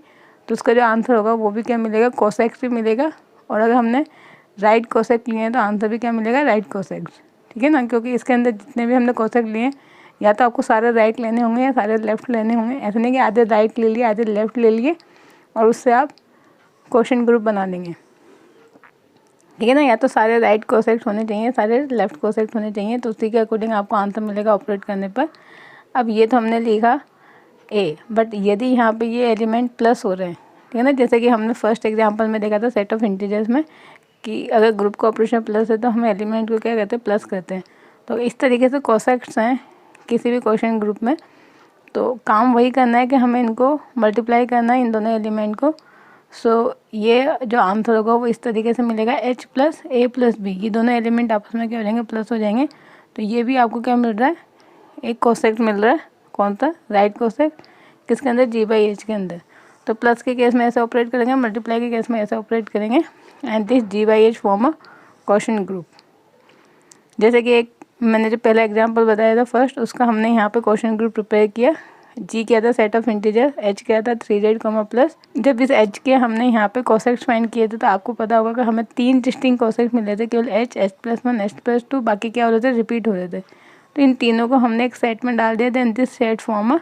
A: तो उसका जो आंसर होगा वो भी क्या मिलेगा, कोसेक्ट्स भी मिलेगा। और अगर हमने राइट कोसेक्ट लिए हैं तो आंसर भी क्या मिलेगा, राइट कोसेक्ट्स। ठीक है ना, क्योंकि इसके अंदर जितने भी हमने कोसेक्ट लिए हैं या तो आपको सारे राइट लेने होंगे या सारे लेफ़्ट लेने होंगे। ऐसा नहीं कि आधे राइट ले लिए आधे लेफ़्ट ले लिए और उससे आप क्वेश्चन ग्रुप बना लेंगे। ठीक है ना, या तो सारे राइट कोसेक्ट होने चाहिए सारे लेफ़्ट कोसेक्ट होने चाहिए, तो उसी के अकॉर्डिंग आपको आंसर मिलेगा ऑपरेट करने पर। अब ये तो हमने लिखा ए, बट यदि यहाँ पे ये एलिमेंट प्लस हो रहे हैं, ठीक है ना, जैसे कि हमने फर्स्ट एग्जांपल में देखा था सेट ऑफ इंटीजर्स में कि अगर ग्रुप का ऑपरेशन प्लस है तो हम एलिमेंट को क्या कहते हैं, प्लस करते हैं। तो इस तरीके से कोसेक्ट्स हैं किसी भी क्वेश्चन ग्रुप में, तो काम वही करना है कि हमें इनको मल्टीप्लाई करना है इन दोनों एलिमेंट को। सो ये जो आंसर होगा वो इस तरीके से मिलेगा एच प्लस ए प्लस बी, ये दोनों एलिमेंट आपस में क्या हो जाएंगे, प्लस हो जाएंगे। तो ये भी आपको क्या मिल रहा है, एक कोसेक्ट मिल रहा है, कौन सा, राइट कोसेक्ट, किसके अंदर, जी बाई एच के अंदर। तो प्लस के केस में ऐसे ऑपरेट करेंगे, मल्टीप्लाई के केस में ऐसे ऑपरेट करेंगे, and this G by H form a quotient group. जैसे कि एक मैंने जो पहला एग्जांपल बताया था फर्स्ट, उसका हमने यहाँ पे क्वेश्चन ग्रुप प्रिपेयर किया। जी क्या था, सेट ऑफ इंटीजर, एच क्या था 3z कॉमा प्लस। जब इस एच के हमने यहाँ पे कोसेक्ट्स फाइंड किए थे तो आपको पता होगा कि हमें 3 डिस्टिंक्ट कोसेक्ट्स मिले थे, केवल H, H plus 1, H plus 2, बाकी क्या हो रहे थे, रिपीट हो रहे थे। तो इन तीनों को हमने एक सेट में डाल दिया, then this set form a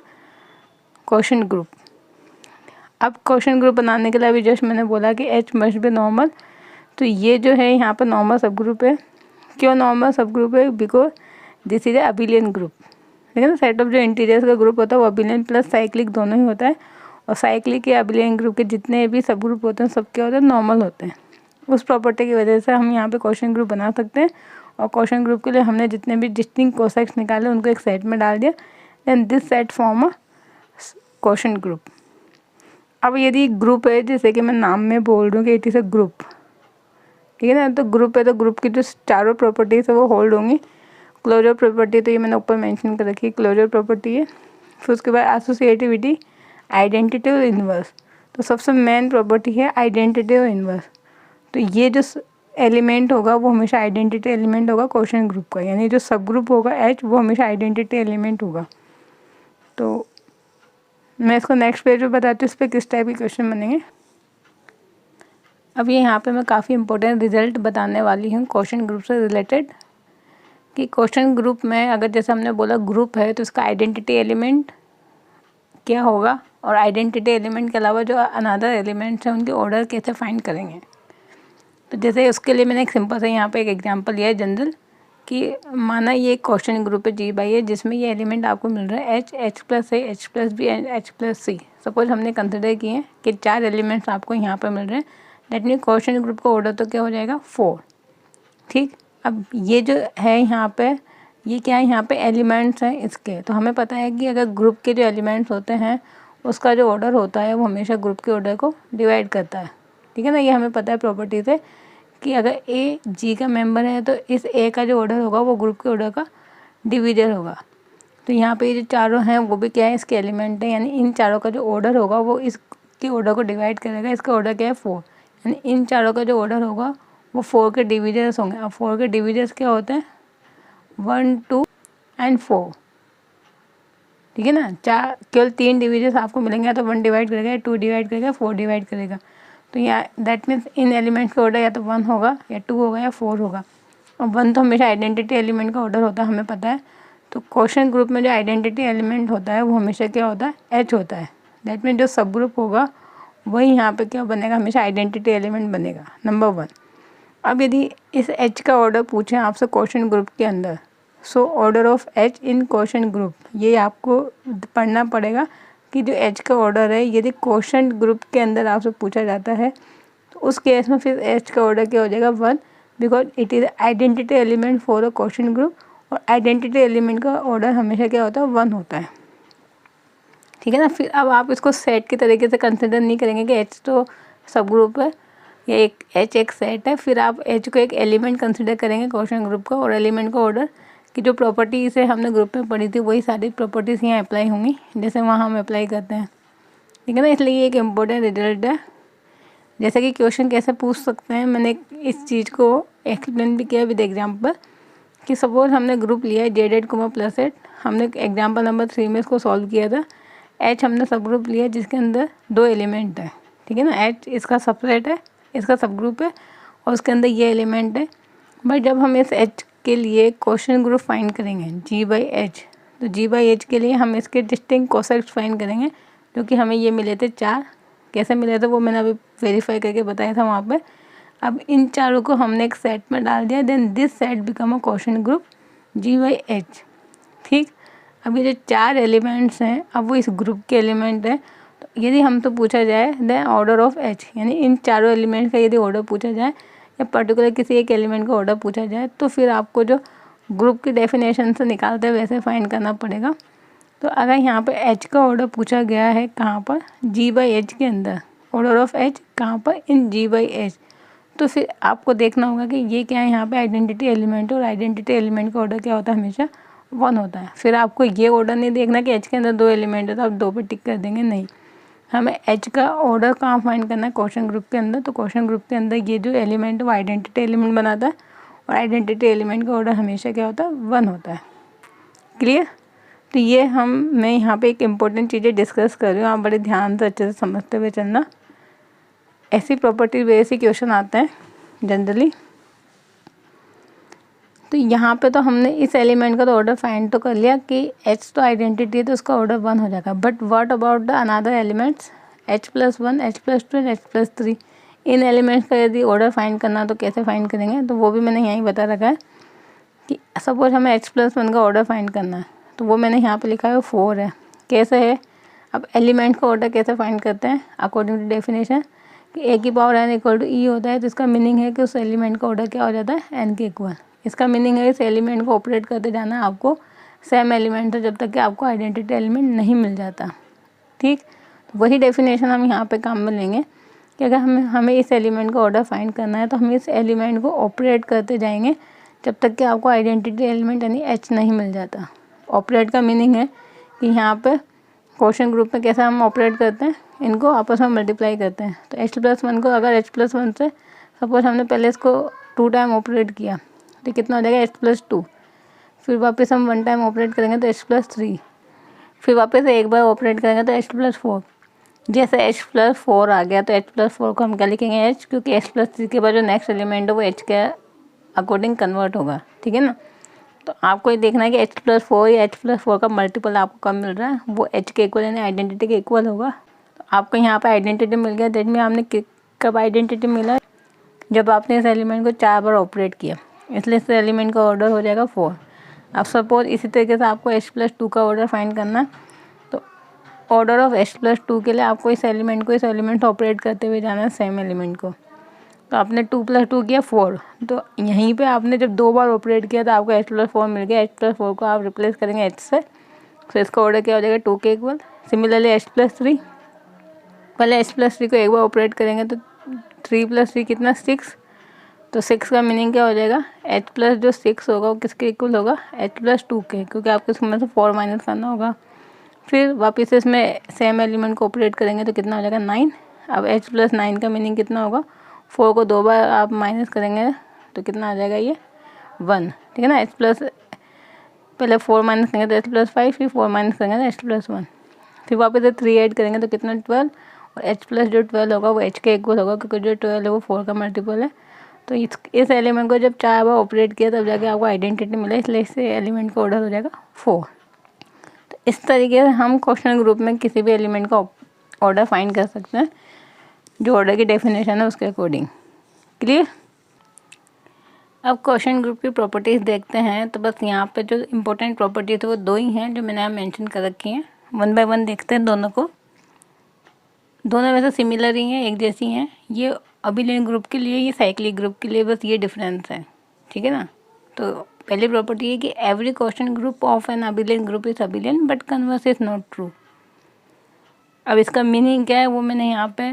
A: quotient group. अब क्वेश्चन ग्रुप बनाने के लिए अभी जस्ट मैंने बोला कि एच मस्ट बी नॉर्मल, तो ये जो है यहाँ पर नॉर्मल सब ग्रुप है। क्यों नॉर्मल सब ग्रुप है? Because this is a abelian group. ठीक है ना, सेट ऑफ जो इंटीजर्स का ग्रुप होता है वो अबिलियन प्लस साइक्लिक दोनों ही होता है, और साइक्लिक या अबिलियन ग्रुप के जितने भी सब ग्रुप होते हैं सब क्या होते हैं, नॉर्मल होते हैं। उस प्रॉपर्टी की वजह से हम यहाँ पे क्वेश्चन ग्रुप बना सकते हैं, और क्वेश्चन ग्रुप के लिए हमने जितने भी डिस्टिंक्ट कोसेक्ट्स निकाले उनको एक सेट में डाल दिया, then this set form a quotient group. अब यदि ग्रुप है, जैसे कि मैं नाम में बोल रही हूँ कि इट इज़ अ ग्रुप, ठीक है ना, तो ग्रुप है तो ग्रुप की जो चारों प्रॉपर्टीज़ है वो होल्ड होंगी। क्लोजर प्रॉपर्टी तो ये मैंने ऊपर मेंशन कर रखी है, क्लोजर प्रॉपर्टी है। फिर उसके बाद एसोसिएटिविटी, आइडेंटिटी और इन्वर्स। तो सबसे मेन प्रॉपर्टी है आइडेंटिटी और इन्वर्स। तो ये जो एलिमेंट होगा वो हमेशा आइडेंटिटी एलिमेंट होगा क्वेश्चन ग्रुप का, यानी जो सब ग्रुप होगा एच वो हमेशा आइडेंटिटी एलिमेंट होगा। तो मैं इसको नेक्स्ट पेज में बताती हूँ इस पर किस टाइप के क्वेश्चन बनेंगे। अब ये यहाँ पे मैं काफ़ी इंपॉर्टेंट रिजल्ट बताने वाली हूँ क्वेश्चन ग्रुप से रिलेटेड, कि क्वेश्चन ग्रुप में अगर जैसे हमने बोला ग्रुप है तो इसका आइडेंटिटी एलिमेंट क्या होगा, और आइडेंटिटी एलिमेंट के अलावा जो अनदर एलिमेंट्स हैं उनके ऑर्डर कैसे फाइंड करेंगे। तो जैसे उसके लिए मैंने एक सिंपल सा यहाँ पे एक एग्जांपल लिया है जनरल, कि माना ये एक क्वेश्चन ग्रुप है जी बाई है, जिसमें ये एलिमेंट आपको मिल रहा है H, H plus A, H plus B and H plus C. Suppose हमने कंसिडर किए हैं कि 4 एलिमेंट्स आपको यहाँ पर मिल रहे हैं, दैट मीन क्वेश्चन ग्रुप का ऑर्डर तो क्या हो जाएगा 4। ठीक, अब ये जो है यहाँ पे, ये क्या है, यहाँ पे एलिमेंट्स हैं इसके। तो हमें पता है कि अगर ग्रुप के जो एलिमेंट्स होते हैं उसका जो ऑर्डर होता है वो हमेशा ग्रुप के ऑर्डर को डिवाइड करता है। ठीक है ना, ये हमें पता है प्रॉपर्टी से कि अगर ए जी का मेंबर है तो इस ए का जो ऑर्डर होगा वो ग्रुप के ऑर्डर का डिविजर होगा। तो यहाँ पे ये जो चारों हैं वो भी क्या है, इसके एलिमेंट है, यानी इन चारों का जो ऑर्डर होगा वो इसके ऑर्डर को डिवाइड करेगा। इसका ऑर्डर क्या है 4, यानी इन चारों का जो ऑर्डर होगा वो 4 के डिविजर्स होंगे। अब 4 के डिविजर्स क्या होते हैं, 1, 2 एंड 4। ठीक है ना, केवल 3 डिविजर्स आपको मिलेंगे, तो 1 डिवाइड करेगा, 2 डिवाइड करेगा, 4 डिवाइड करेगा। तो यहाँ दैट मीन्स इन एलिमेंट्स का ऑर्डर या तो 1 होगा या 2 होगा या 4 होगा। और 1 तो हमेशा आइडेंटिटी एलिमेंट का ऑर्डर होता है, हमें पता है। तो क्वेश्चन ग्रुप में जो आइडेंटिटी एलिमेंट होता है वो हमेशा क्या होता है, एच होता है। दैट मीन जो सब ग्रुप होगा वही यहाँ पे क्या बनेगा, हमेशा आइडेंटिटी एलिमेंट बनेगा, नंबर 1। अब यदि इस एच का ऑर्डर पूछें आपसे क्वेश्चन ग्रुप के अंदर, so order of H in question group, ये आपको पढ़ना पड़ेगा कि जो एच का ऑर्डर है यदि क्वेश्चन ग्रुप के अंदर आपसे पूछा जाता है तो उस केस में फिर एच का ऑर्डर क्या हो जाएगा 1, because it is identity element for a quotient group, और आइडेंटिटी एलिमेंट का ऑर्डर हमेशा क्या होता है 1 होता है। ठीक है ना, फिर अब आप इसको सेट के तरीके से कंसिडर नहीं करेंगे कि एच तो सब ग्रुप है या एक एच एक सेट है, फिर आप एच को एक एलिमेंट कंसिडर करेंगे क्वेश्चन ग्रुप का, और एलिमेंट का ऑर्डर की जो प्रॉपर्टी से हमने ग्रुप में पढ़ी थी वही सारी प्रॉपर्टीज़ यहाँ अप्लाई होंगी जैसे वहाँ हम अप्लाई करते हैं। ठीक है ना, इसलिए ये एक इम्पोर्टेंट रिजल्ट है। जैसे कि क्वेश्चन कैसे पूछ सकते हैं, मैंने इस चीज़ को एक्सप्लेन भी किया विद एग्जाम्पल, कि सपोज हमने ग्रुप लिया है Z n comma plus n, हमने एग्जाम्पल नंबर 3 में इसको सॉल्व किया था। एच हमने सब ग्रुप लिया जिसके अंदर 2 एलिमेंट है। ठीक है ना, एच इसका सबसेट है, इसका सब ग्रुप है, और उसके अंदर ये एलिमेंट है। बट जब हम इस एच के लिए क्वेश्चन ग्रुप फाइंड करेंगे जी बाई एच, तो जी बाई एच के लिए हम इसके डिस्टिंक्ट कोसेक्ट्स फाइंड करेंगे, जो कि हमें ये मिले थे 4। कैसे मिले थे वो मैंने अभी वेरीफाई करके बताया था वहाँ पे। अब इन चारों को हमने एक सेट में डाल दिया, then this set become a quotient group G by H. ठीक, अब ये जो 4 एलिमेंट्स हैं अब वो इस ग्रुप के एलिमेंट हैं। तो यदि हमसे पूछा जाए द ऑर्डर ऑफ एच, यानी इन चारों एलिमेंट का यदि ऑर्डर पूछा जाए या पर्टिकुलर किसी एक एलिमेंट का ऑर्डर पूछा जाए, तो फिर आपको जो ग्रुप की डेफिनेशन से निकालते हैं वैसे फाइंड करना पड़ेगा। तो अगर यहाँ पर एच का ऑर्डर पूछा गया है कहाँ पर, जी बाई एच के अंदर, ऑर्डर ऑफ एच कहाँ पर, इन जी बाई एच, तो फिर आपको देखना होगा कि ये क्या है, यहाँ पे आइडेंटिटी एलिमेंट, और आइडेंटिटी एलिमेंट का ऑर्डर क्या होता है, हमेशा 1 होता है। फिर आपको ये ऑर्डर नहीं देखना कि एच के अंदर 2 एलिमेंट है तो आप 2 पे टिक कर देंगे, नहीं, हमें एच का ऑर्डर कहाँ फाइंड करना है, क्वेश्चन ग्रुप के अंदर। तो क्वेश्चन ग्रुप के अंदर ये जो एलिमेंट है वो आइडेंटिटी एलिमेंट बनाता है, और आइडेंटिटी एलिमेंट का ऑर्डर हमेशा क्या होता है, 1 होता है। क्लियर? तो ये मैं यहाँ पे एक इम्पोर्टेंट चीज़ें डिस्कस कर रही हूँ, आप बड़े ध्यान से अच्छे से समझते हुए चलना। ऐसी प्रॉपर्टी बेस ही क्वेश्चन आते हैं जनरली। तो यहाँ पे तो हमने इस एलिमेंट का तो ऑर्डर फाइंड तो कर लिया कि h तो आइडेंटिटी है तो उसका ऑर्डर 1 हो जाएगा। But what about the another elements h+1, h+2 and h+3? In elements का यदि ऑर्डर फाइंड करना तो कैसे फाइंड करेंगे, तो वो भी मैंने यहीं बता रखा है कि सपोज हमें h+1 का ऑर्डर फाइंड करना है, तो वो मैंने यहाँ पे लिखा है 4 है। कैसे है? अब एलिमेंट का ऑर्डर कैसे फाइंड करते हैं अकॉर्डिंग टू डेफिनेशन कि a की power n equal to e होता है, तो इसका मीनिंग है कि उस एलिमेंट का ऑर्डर क्या हो जाता है, n के इक्वल। इसका मीनिंग है इस एलिमेंट को ऑपरेट करते जाना है आपको सेम एलिमेंट है जब तक कि आपको आइडेंटिटी एलिमेंट नहीं मिल जाता। ठीक, वही डेफिनेशन हम यहाँ पे काम में लेंगे कि अगर हमें इस एलिमेंट का ऑर्डर फाइंड करना है तो हम इस एलिमेंट को ऑपरेट करते जाएंगे जब तक कि आपको आइडेंटिटी एलिमेंट यानी h नहीं मिल जाता। ऑपरेट का मीनिंग है कि यहाँ पे क्वेश्चन ग्रुप में कैसा हम ऑपरेट करते हैं, इनको आपस में मल्टीप्लाई करते हैं। तो h+1 को अगर h+1 से सपोज हमने पहले इसको 2 टाइम ऑपरेट किया तो कितना हो जाएगा, h+2। फिर वापस हम 1 टाइम ऑपरेट करेंगे तो h+3। फिर वापस एक बार ऑपरेट करेंगे तो h+4। जैसे h+4 आ गया तो h+4 को हम क्या लिखेंगे, h, क्योंकि h+3 के बाद जो नेक्स्ट एलिमेंट है वो h के अकॉर्डिंग कन्वर्ट होगा। ठीक है ना? तो आपको ये देखना है कि h+4 या h+4 का मल्टीपल आपको कब मिल रहा है, वो h के इक्वल यानी आइडेंटिटी के इक्वल होगा। तो आपको यहाँ पे आइडेंटिटी मिल गया। दैट में आपने कब आइडेंटिटी मिला, जब आपने इस एलिमेंट को 4 बार ऑपरेट किया, इसलिए इस एलिमेंट का ऑर्डर हो जाएगा 4। अब सपोज इसी तरीके से आपको h+2 का ऑर्डर फाइंड करना, तो ऑर्डर ऑफ h+2 के लिए आपको इस एलिमेंट ऑपरेट करते हुए जाना है सेम एलिमेंट को। तो आपने 2 + 2 किया 4, तो यहीं पे आपने जब 2 बार ऑपरेट किया तो आपको h+4 मिल गया। h+4 को आप रिप्लेस करेंगे h से, तो इसका ऑर्डर क्या हो जाएगा, 2 के इक्वल। सिमिलरली h+3, पहले h+3 को एक बार ऑपरेट करेंगे तो 3 + 3 कितना, 6। तो 6 का मीनिंग क्या हो जाएगा, h प्लस जो 6 होगा वो किसके इक्वल होगा, h+2 के, क्योंकि आपको इसमें से 4 माइनस करना होगा। फिर वापस इसमें सेम एलिमेंट को ऑपरेट करेंगे तो कितना हो जाएगा, 9। अब h+9 का मीनिंग कितना होगा, 4 को 2 बार आप माइनस करेंगे तो कितना आ जाएगा, ये 1। ठीक है ना? h प्लस पहले 4 माइनस करेंगे तो h+5, फिर 4 माइनस करेंगे तो h+1, फिर वापस से 3 ऐड करेंगे तो कितना, 12। और h प्लस जो 12 होगा वो h के इक्वल होगा, क्योंकि जो 12 है वो 4 का मल्टीपल है। तो इस एलिमेंट को जब 4 बार ऑपरेट किया तब जाके आपको आइडेंटिटी मिला, इसलिए इस एलिमेंट का ऑर्डर हो जाएगा 4। तो इस तरीके से हम क्वेश्चन ग्रुप में किसी भी एलिमेंट का ऑर्डर फाइंड कर सकते हैं, जो ऑर्डर की डेफिनेशन है उसके अकॉर्डिंग। क्लियर? अब क्वेश्चन ग्रुप की प्रॉपर्टीज़ देखते हैं। तो बस यहाँ पे जो इम्पोर्टेंट प्रॉपर्टीज़ है वो 2 ही हैं जो मैंने यहाँ मेंशन कर रखी हैं। 1 बाय 1 देखते हैं दोनों को। दोनों वैसे सिमिलर ही हैं, एक जैसी हैं। ये अबिलियन ग्रुप के लिए, ये साइक्लिक ग्रुप के लिए, बस ये डिफरेंस है। ठीक है ना? तो पहली प्रॉपर्टी है कि every quotient group of an abelian group is abelian but converse is not true. अब इसका मीनिंग क्या है वो मैंने यहाँ पे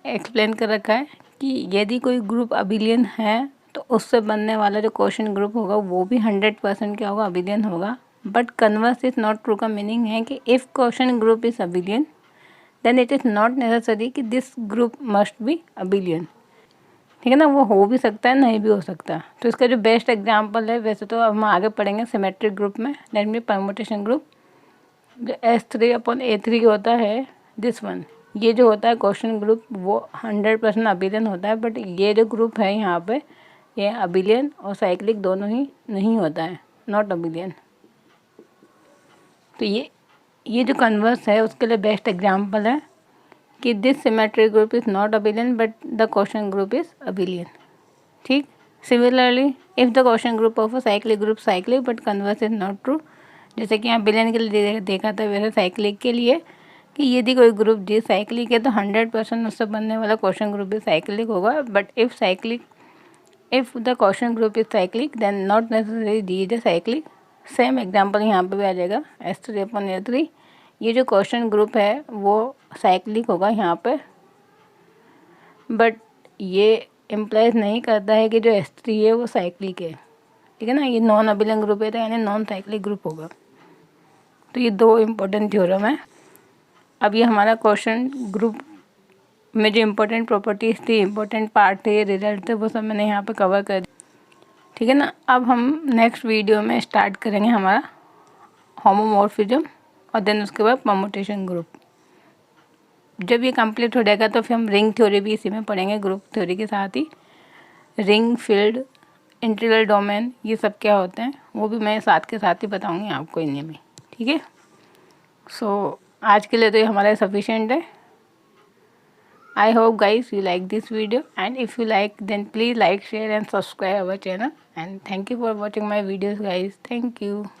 A: एक्सप्लेन कर रखा है कि यदि कोई ग्रुप अबिलियन है तो उससे बनने वाला जो क्वेश्चन ग्रुप होगा वो भी 100% क्या होगा, अबिलियन होगा। But converse is not true का मीनिंग है कि if quotient group is abelian then it is not necessary कि this group must be abelian. ठीक है ना? वो हो भी सकता है, नहीं भी हो सकता। तो इसका जो बेस्ट एग्जांपल है, वैसे तो अब हम आगे पढ़ेंगे सिमेट्रिक ग्रुप में, दैट मीन परमुटेशन ग्रुप। जो S3/A3 होता है, दिस वन, ये जो होता है क्वेश्चन ग्रुप वो 100% अबिलियन होता है। बट ये जो ग्रुप है यहाँ पे, ये अबिलियन और साइक्लिक दोनों ही नहीं होता है, नॉट अबिलियन। तो ये जो कन्वर्स है उसके लिए बेस्ट एग्जांपल है कि this symmetric group is not abelian but the quotient group is abelian. ठीक। Similarly if the quotient group of a cyclic group cyclic but converse is not true, जैसे कि यहाँ अबिलियन के लिए देखा था, वैसे साइक्लिक के लिए कि यदि कोई ग्रुप डी साइक्लिक है तो 100% उससे बनने वाला क्वेश्चन ग्रुप भी साइक्लिक होगा। But if the quotient group is cyclic then not necessary D is cyclic. Same example यहाँ पे भी आ जाएगा, S3/A3। ये जो क्वेश्चन ग्रुप है वो साइक्लिक होगा यहाँ पे, बट ये इम्प्लाइज नहीं करता है कि जो S3 है वो साइक्लिक है। ठीक है ना? ये नॉन अबिलियन ग्रुप है तो यानी नॉन साइक्लिक ग्रुप होगा। तो ये 2 इम्पोर्टेंट थ्योरम है। अब ये हमारा क्वेश्चन ग्रुप में जो इम्पोर्टेंट प्रॉपर्टीज़ थी, इम्पोर्टेंट पार्ट थे, रिजल्ट थे, वो सब मैंने यहाँ पे कवर कर दिया। ठीक है ना। अब हम नेक्स्ट वीडियो में स्टार्ट करेंगे हमारा होमोमॉर्फिज्म और देन उसके बाद परमुटेशन ग्रुप। जब ये कंप्लीट हो जाएगा तो फिर हम रिंग थ्योरी भी इसी में पढ़ेंगे, ग्रुप थ्योरी के साथ ही। रिंग, फील्ड, इंटीग्रल डोमेन, ये सब क्या होते हैं वो भी मैं साथ के साथ ही बताऊंगी आपको इन्हीं में। ठीक है। सो आज के लिए तो ये हमारा सफिशिएंट है। I hope guys you like this video, and if you like then please like, share and subscribe our channel, and thank you for watching my videos guys. Thank you.